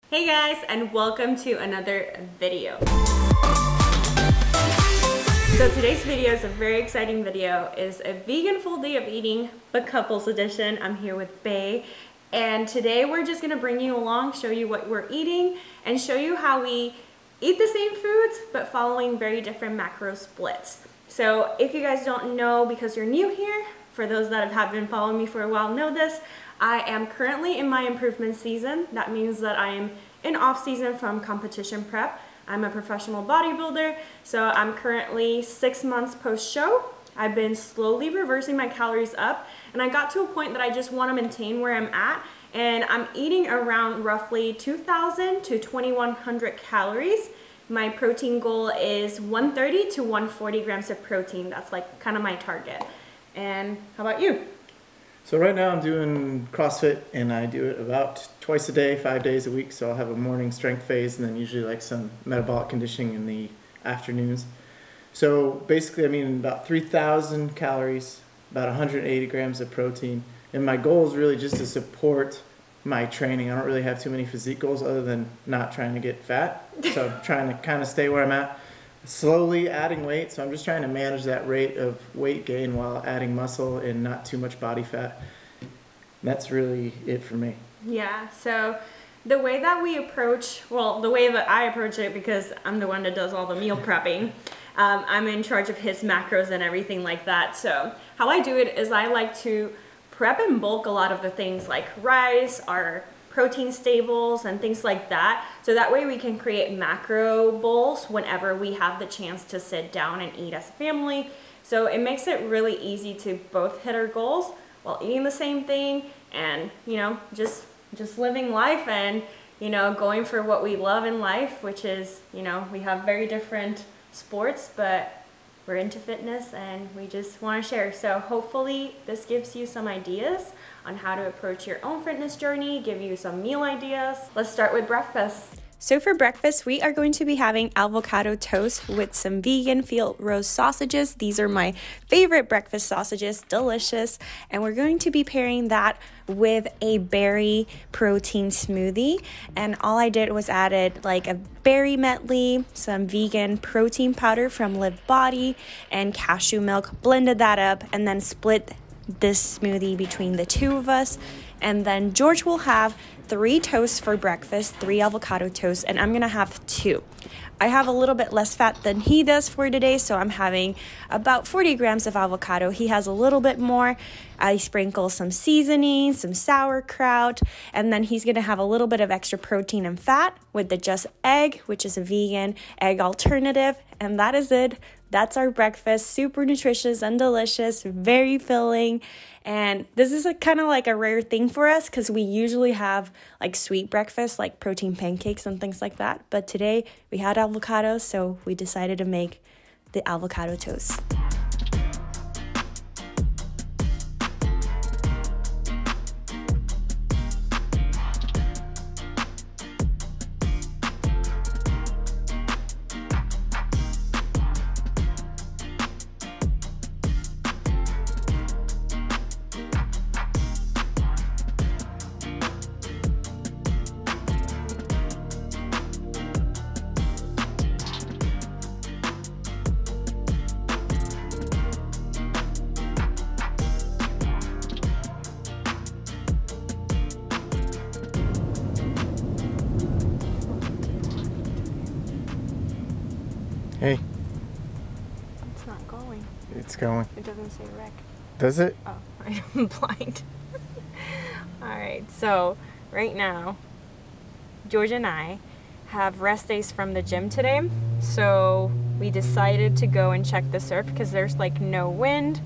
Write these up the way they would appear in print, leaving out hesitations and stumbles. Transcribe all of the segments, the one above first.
Hey guys, and welcome to another video. So today's video is a very exciting video. It's a vegan full day of eating, but couples edition. I'm here with Bae, and today we're just gonna bring you along, show you what we're eating, and show you how we eat the same foods, but following very different macro splits. So if you guys don't know, because you're new here, for those that have been following me for a while know this, I am currently in my improvement season. That means that I am in off season from competition prep. I'm a professional bodybuilder, so I'm currently 6 months post-show. I've been slowly reversing my calories up, and I got to a point that I just want to maintain where I'm at, and I'm eating around roughly 2,000 to 2,100 calories. My protein goal is 130 to 140 grams of protein. That's like kind of my target. And how about you? So right now I'm doing CrossFit, and I do it about twice a day, 5 days a week. So I'll have a morning strength phase and then usually like some metabolic conditioning in the afternoons. So basically I'm eating about 3,000 calories, about 180 grams of protein. And my goal is really just to support my training. I don't really have too many physique goals other than not trying to get fat. So I'm trying to kind of stay where I'm at. Slowly adding weight, so I'm just trying to manage that rate of weight gain while adding muscle and not too much body fat. That's really it for me. Yeah, so the way that we approach, well, the way that I approach it, because I'm the one that does all the meal prepping, I'm in charge of his macros and everything like that. So how I do it is I like to prep in bulk a lot of the things like rice, our protein stables and things like that, so that way we can create macro bowls whenever we have the chance to sit down and eat as a family. So it makes it really easy to both hit our goals while eating the same thing, and just living life, and going for what we love in life, which is we have very different sports, but we're into fitness and we just want to share. So hopefully this gives you some ideas on how to approach your own fitness journey, give you some meal ideas. Let's start with breakfast. So for breakfast, we are going to be having avocado toast with some vegan field roast sausages. These are my favorite breakfast sausages, delicious. And we're going to be pairing that with a berry protein smoothie. And all I did was added like a berry medley, some vegan protein powder from Live Body, and cashew milk, blended that up, and then split this smoothie between the two of us. And then George will have 3 toasts for breakfast, 3 avocado toasts, and I'm gonna have 2. I have a little bit less fat than he does for today, so I'm having about 40 grams of avocado. He has a little bit more. I sprinkle some seasoning, some sauerkraut, and then he's gonna have a little bit of extra protein and fat with the just egg, which is a vegan egg alternative, and that is it. That's our breakfast, super nutritious and delicious, very filling. And this is kind of like a rare thing for us because we usually have like sweet breakfast, like protein pancakes and things like that. But today we had avocados, so we decided to make the avocado toast. Hey. It's not going. It's going. It doesn't say rec. Does it? Oh, I'm blind. Alright, so right now, George and I have rest days from the gym today. So we decided to go and check the surf because there's like no wind.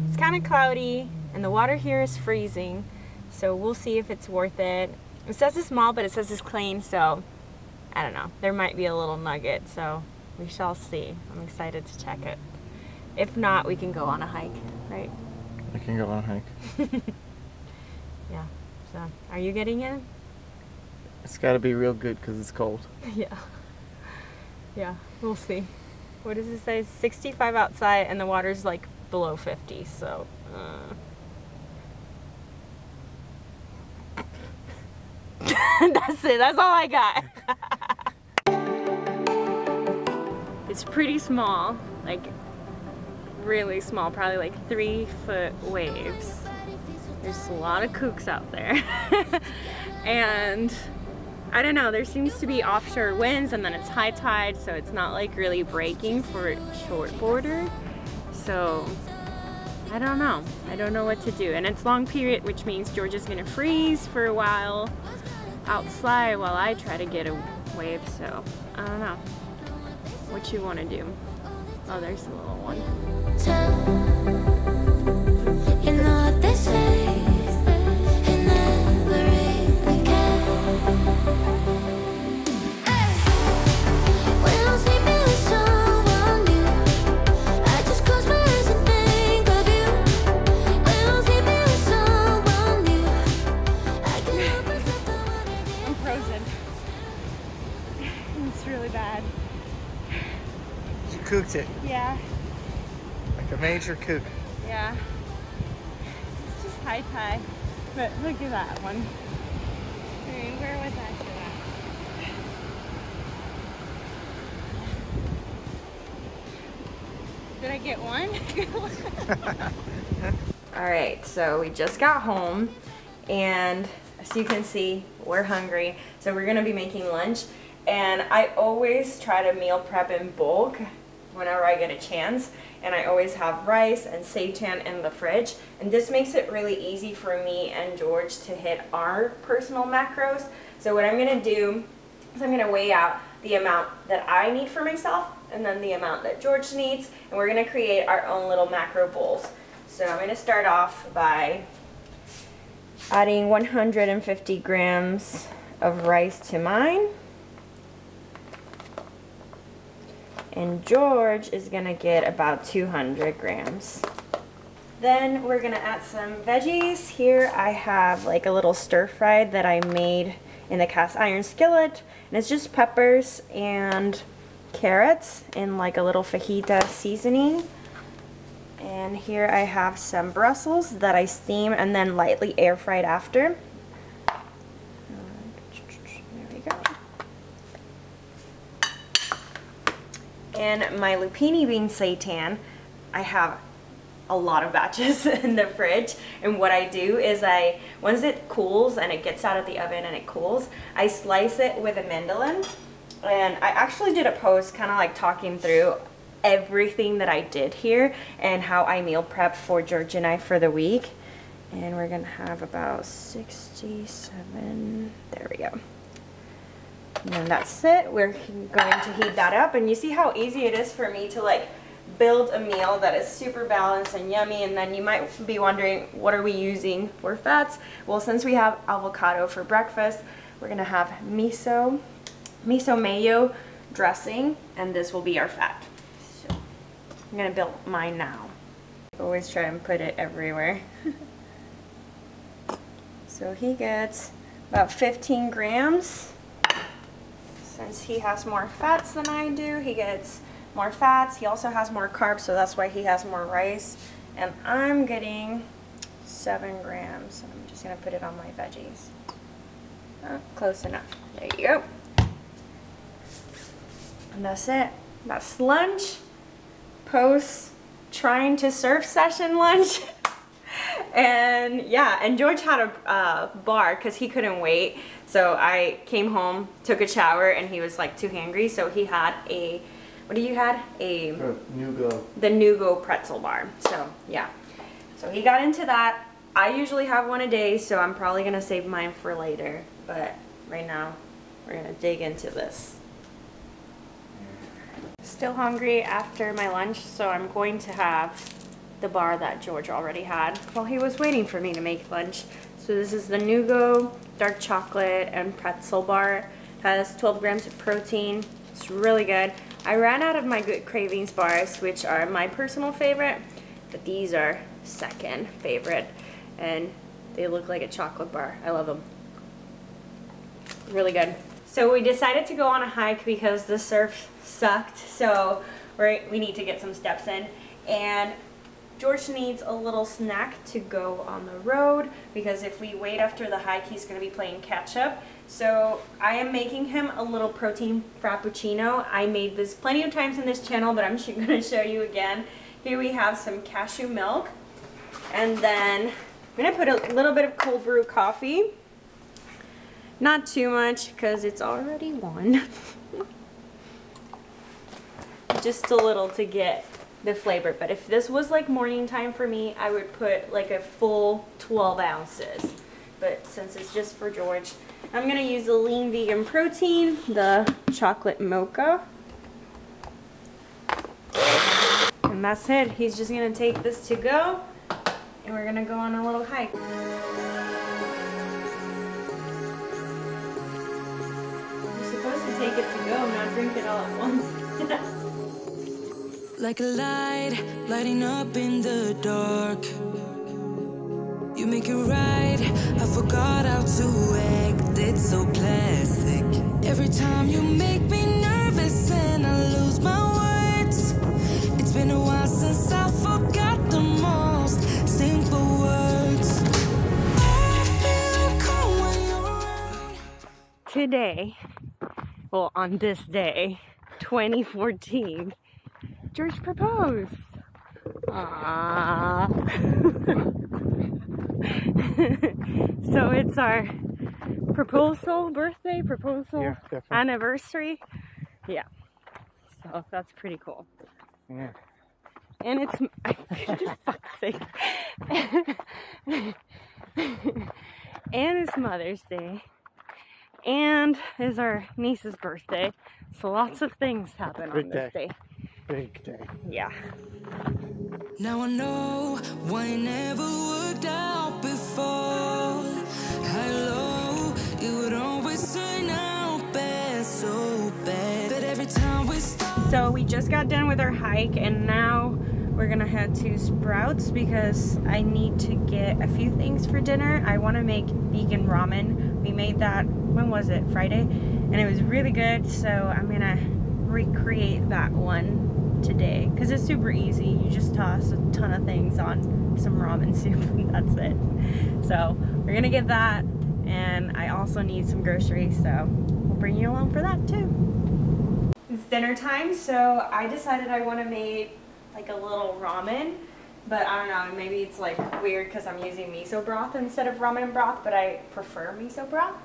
It's kind of cloudy and the water here is freezing. So we'll see if it's worth it. It says it's small, but it says it's clean. So I don't know. There might be a little nugget. So we shall see. I'm excited to check it. If not, we can go on a hike, right? I can go on a hike. Yeah. So, are you getting in? It's got to be real good because it's cold. Yeah. Yeah, we'll see. What does it say? 65 outside and the water's like below 50, so... That's it, that's all I got. It's pretty small, like really small, probably like 3-foot waves. There's a lot of kooks out there. And I don't know, there seems to be offshore winds and then it's high tide, so it's not like really breaking for shortboarder. So I don't know. I don't know what to do. And it's long period, which means George is gonna freeze for a while outside while I try to get a wave. So I don't know what you want to do. Oh, there's a little one. You know what they say, it never really cares. When I'm sleeping with someone new, I just close my eyes and think of you. When I'm sleeping with someone new, I can help myself to whatever. I'm frozen. It's really bad. You cooked it. Yeah, Like a major kook. yeah. It's just high tide. But look at that one. Hey, where was that shit at? Did I get one? Alright, so we just got home and as you can see, we're hungry. So we're gonna be making lunch. And I always try to meal prep in bulk whenever I get a chance. And I always have rice and seitan in the fridge. And this makes it really easy for me and George to hit our personal macros. So what I'm gonna do is I'm gonna weigh out the amount that I need for myself and then the amount that George needs. And we're gonna create our own little macro bowls. So I'm gonna start off by adding 150 grams of rice to mine. And George is gonna get about 200 grams. Then we're gonna add some veggies. Here I have like a little stir fry that I made in the cast iron skillet. And it's just peppers and carrots in like a little fajita seasoning. And here I have some Brussels that I steam and then lightly air fried after. There we go. And my lupini bean seitan, I have a lot of batches in the fridge. And what I do is once it cools and it gets out of the oven and it cools, I slice it with a mandolin. And I actually did a post kind of like talking through everything that I did here and how I meal prep for George and I for the week. And we're gonna have about 67, there we go. And that's it. We're going to heat that up, and you see how easy it is for me to like build a meal that is super balanced and yummy. And then you might be wondering, what are we using for fats? Well, since we have avocado for breakfast, we're gonna have miso mayo dressing, and this will be our fat. So I'm gonna build mine now. Always try and put it everywhere. So he gets about 15 grams. Since he has more fats than I do, he gets more fats. He also has more carbs, so that's why he has more rice. And I'm getting 7 grams. I'm just gonna put it on my veggies. Close enough. There you go. And that's it. That's lunch. Post trying to surf session lunch. And yeah, and George had a bar because he couldn't wait. So I came home, took a shower, and he was like too hangry. So he had a, what do you had? The Nugo pretzel bar. So yeah, so he got into that. I usually have one a day, so I'm probably gonna save mine for later. But right now, we're gonna dig into this. Still hungry after my lunch, so I'm going to have the bar that George already had while he was waiting for me to make lunch. So this is the Nugo dark chocolate and pretzel bar. It has 12 grams of protein. It's really good. I ran out of my Good Cravings bars, which are my personal favorite, but these are second favorite, and they look like a chocolate bar. I love them. Really good. So we decided to go on a hike because the surf sucked, so we need to get some steps in. And George needs a little snack to go on the road because if we wait after the hike, he's going to be playing catch up. So I am making him a little protein frappuccino. I made this plenty of times in this channel, but I'm going to show you again. Here we have some cashew milk, and then I'm going to put a little bit of cold brew coffee. Not too much because it's already one. Just a little to get the flavor, but if this was like morning time for me, I would put like a full 12 ounces. But since it's just for George, I'm gonna use the lean vegan protein, the chocolate mocha. And that's it. He's just gonna take this to go, and we're gonna go on a little hike. You're supposed to take it to go, not drink it all at once. Like a light, lighting up in the dark. You make it right, I forgot how to act. It's so classic. Every time you make me nervous and I lose my words. It's been a while since I forgot the most simple words. I feel calm when you're around. Today, well, on this day, 2014, George proposed. Aww. So it's our birthday proposal anniversary. Yeah. So that's pretty cool. Yeah. And it's, for fuck's sake. And it's Mother's Day. And it's our niece's birthday. So lots of things happen on this day. Big day. Yeah. Now I know why it never worked out before. Hello, it would always turn out bad, so bad. But every time we stop. So we just got done with our hike, and now we're gonna head to Sprouts because I need to get a few things for dinner. I want to make vegan ramen. We made that, when was it? Friday, and it was really good. So I'm gonna recreate that one today because it's super easy. You just toss a ton of things on some ramen soup and that's it. So we're gonna get that, and I also need some groceries, so we'll bring you along for that too. It's dinner time, so I decided I want to make like a little ramen, but I don't know, maybe it's like weird because I'm using miso broth instead of ramen broth, but I prefer miso broth.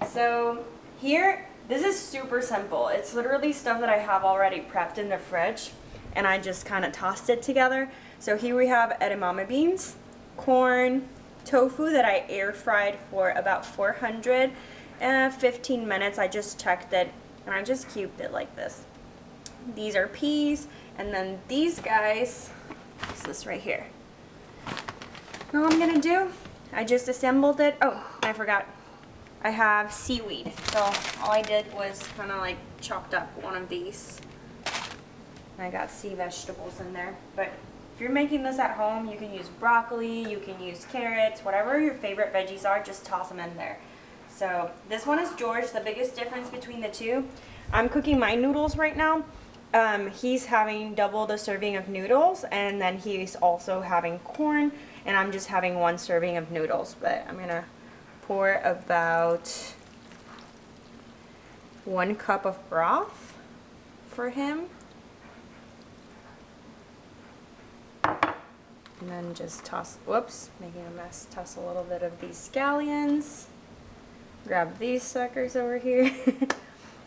So here, this is super simple. It's literally stuff that I have already prepped in the fridge, and I just kind of tossed it together. So here we have edamame beans, corn, tofu that I air fried for about 415 minutes. I just checked it, and I just cubed it like this. These are peas, and then these guys, is this right here. Now what I'm gonna do, I just assembled it. Oh, I forgot. I have seaweed, so all I did was kind of like chopped up one of these. I got sea vegetables in there, but if you're making this at home, you can use broccoli, you can use carrots, whatever your favorite veggies are, just toss them in there. So this one is George. The biggest difference between the two, I'm cooking my noodles right now. He's having double the serving of noodles, and then he's also having corn, and I'm just having one serving of noodles, but I'm gonna pour about 1 cup of broth for him. And then just toss, whoops, making a mess, toss a little bit of these scallions. Grab these suckers over here.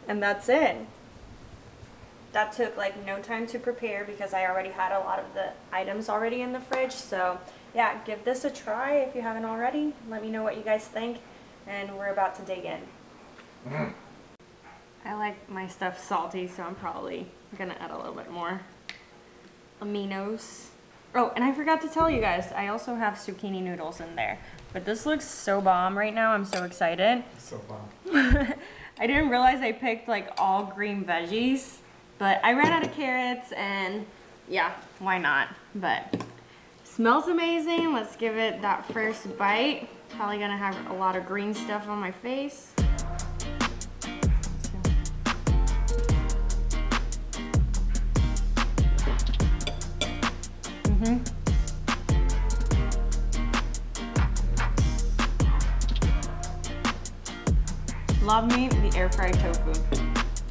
And that's it. That took like no time to prepare because I already had a lot of the items already in the fridge. So yeah, give this a try if you haven't already. Let me know what you guys think, and we're about to dig in. I like my stuff salty, so I'm probably gonna add a little bit more aminos. Oh, and I forgot to tell you guys, I also have zucchini noodles in there. But this looks so bomb right now. I'm so excited. So bomb. I didn't realize I picked like all green veggies, but I ran out of carrots, and yeah, why not? But smells amazing. Let's give it that first bite. Probably gonna have a lot of green stuff on my face. love me the air fried tofu.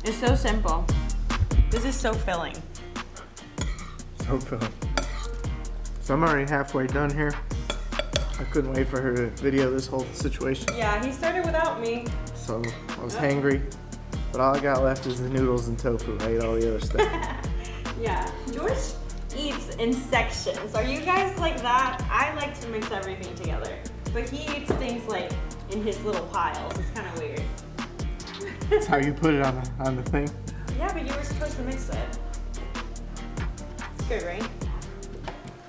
It's so simple. This is so filling. So filling. So I'm already halfway done here. I couldn't wait for her to video this whole situation. Yeah, he started without me. So I was hangry, but all I got left is the noodles and tofu. I ate all the other stuff. Yeah, George eats in sections. Are you guys like that? I like to mix everything together, but he eats things like in his little piles. It's kind of weird. That's how you put it on the thing. Yeah, but you were supposed to mix it. It's good, right?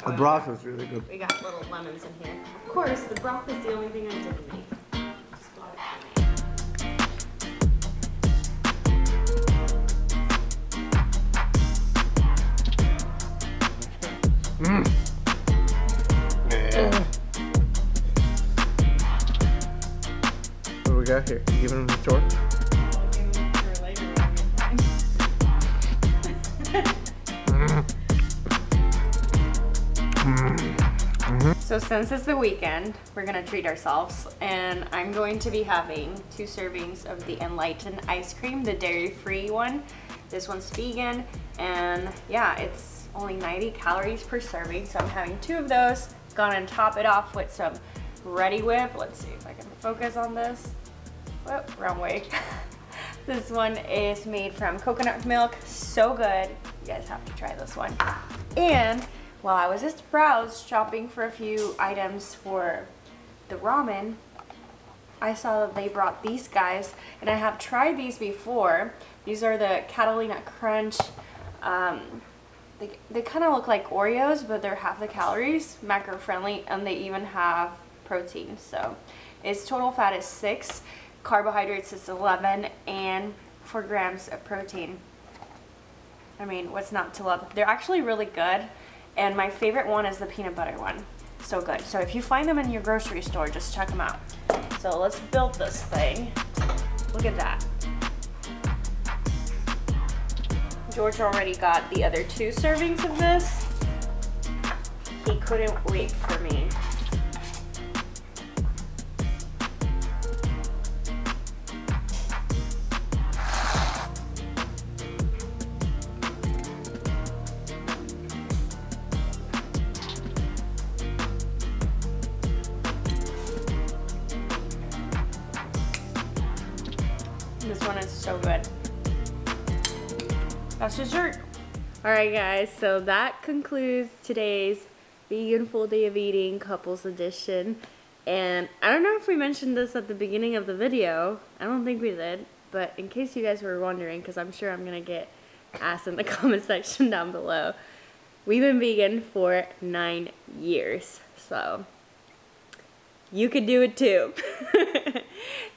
The broth was really good. We got little lemons in here. Of course, the broth is the only thing I didn't make. Just bought it for me. Yeah. What do we got here? You giving him the tour? I'll give him for later when you're fine. So since it's the weekend, we're gonna treat ourselves, and I'm going to be having 2 servings of the Enlightened ice cream, the dairy-free one. This one's vegan, and yeah, it's only 90 calories per serving, so I'm having 2 of those. Gonna top it off with some Ready Whip. Let's see if I can focus on this. Whoop, wrong way. This one is made from coconut milk, so good. You guys have to try this one. And while I was just shopping for a few items for the ramen, I saw that they brought these guys, and I have tried these before. These are the Catalina Crunch. They kind of look like Oreos, but they're half the calories, macro friendly, and they even have protein. So its total fat is 6, carbohydrates is 11, and 4 grams of protein. I mean, what's not to love? They're actually really good. And my favorite one is the peanut butter one. So good. So if you find them in your grocery store, just check them out. So let's build this thing. Look at that. George already got the other 2 servings of this. He couldn't wait for me. This one is so good. That's dessert. Alright guys, so that concludes today's vegan full day of eating couples edition. And I don't know if we mentioned this at the beginning of the video. I don't think we did. But in case you guys were wondering, because I'm sure I'm going to get asked in the comment section down below. We've been vegan for 9 years. So you could do it too.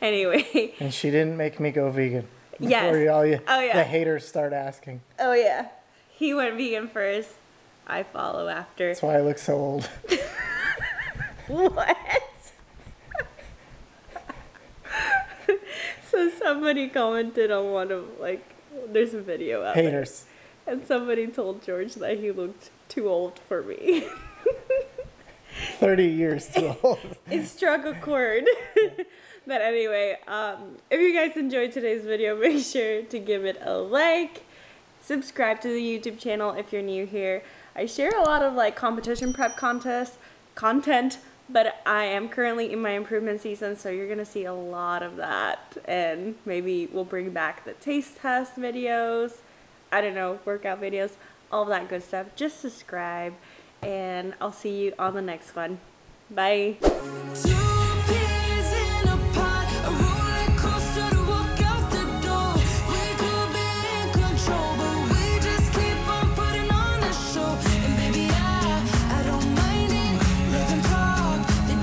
Anyway. And she didn't make me go vegan. Yes. Before yeah. the haters start asking. Oh yeah. He went vegan first. I follow after. That's why I look so old. What? So somebody commented on one of, like, there's a video out Haters. there. And somebody told George that he looked too old for me. 30 years too old. It struck a chord. But anyway, if you guys enjoyed today's video, make sure to give it a like. Subscribe to the YouTube channel if you're new here. I share a lot of like competition prep content, but I am currently in my improvement season, so you're gonna see a lot of that. And maybe we'll bring back the taste test videos, I don't know, workout videos, all of that good stuff. Just subscribe, and I'll see you on the next one. Bye.